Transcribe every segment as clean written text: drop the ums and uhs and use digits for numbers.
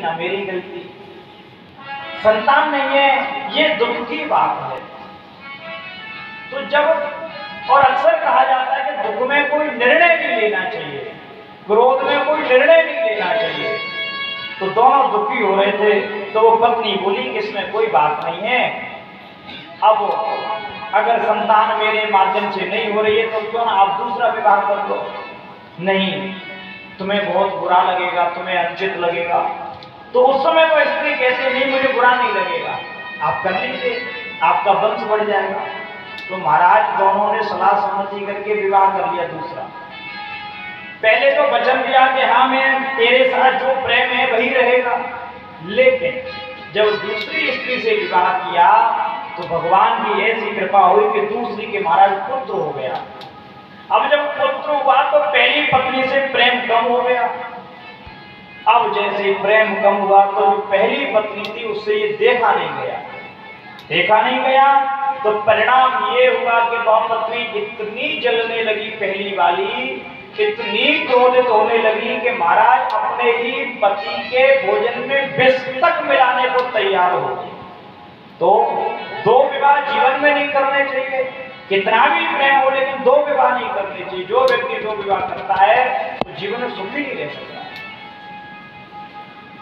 ना मेरी गलती। संतान नहीं है ये दुख की बात है। तो जब और अक्सर कहा जाता है कि दुख में कोई निर्णय नहीं लेना चाहिए, क्रोध में कोई निर्णय नहीं लेना चाहिए। तो दोनों दुखी हो रहे थे, तो वो पत्नी बोली कि इसमें कोई बात नहीं है, अब अगर संतान मेरे माध्यम से नहीं हो रही है तो क्यों ना आप दूसरा विवाह कर लो। नहीं, तुम्हें बहुत बुरा लगेगा, तुम्हें अनुचित लगेगा। तो उस समय वो स्त्री कहती नहीं, मुझे बुरा नहीं लगेगा, आप कर लीजिए, आपका वंश बढ़ जाएगा। तो महाराज दोनों ने सलाह सम्मति करके विवाह कर लिया दूसरा। पहले तो वचन दिया कि हाँ मैं तेरे साथ जो प्रेम है वही रहेगा, लेकिन जब दूसरी स्त्री से विवाह किया तो भगवान की ऐसी कृपा हुई कि दूसरी के महाराज पुत्र हो गया। अब जब पुत्र हुआ तो पहली पत्नी से प्रेम कम हो गया। अब जैसे प्रेम कम हुआ तो जो पहली पत्नी थी उससे ये देखा नहीं गया। तो परिणाम ये हुआ कि वह पत्नी इतनी जलने लगी, पहली वाली इतनी क्रोधित होने लगी कि महाराज अपने ही पति के भोजन में विष तक मिलाने को तैयार हो गई। तो दो विवाह जीवन में नहीं करने चाहिए, कितना भी प्रेम हो लेकिन दो विवाह नहीं करने चाहिए। जो व्यक्ति दो विवाह करता है तो जीवन में सुखी नहीं रह सकता।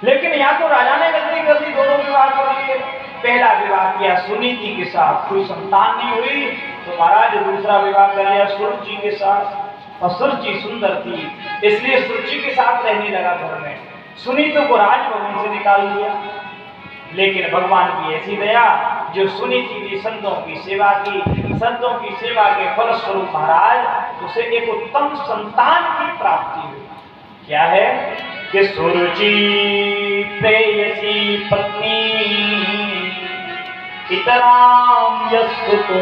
लेकिन यहाँ तो राजा ने गलती कर दी, दोनों विवाह कर लिए। पहला विवाह किया सुनीति के साथ, कोई संतान नहीं हुई, तो महाराज दूसरा विवाह कर लिया सुरुचि के साथ। और सुरुचि सुंदर थी इसलिए सुरुचि के साथ रहने लगा घर में। सुनीति को राजभवन से निकाल दिया। लेकिन भगवान की ऐसी दया, जो सुनीति ने संतों की सेवा की, संतों की सेवा के फलस्वरूप महाराज उसे एक उत्तम संतान की प्राप्ति हुई। क्या है कि सुरुचि प्रेयसी पत्नी इतराम यस्तुतो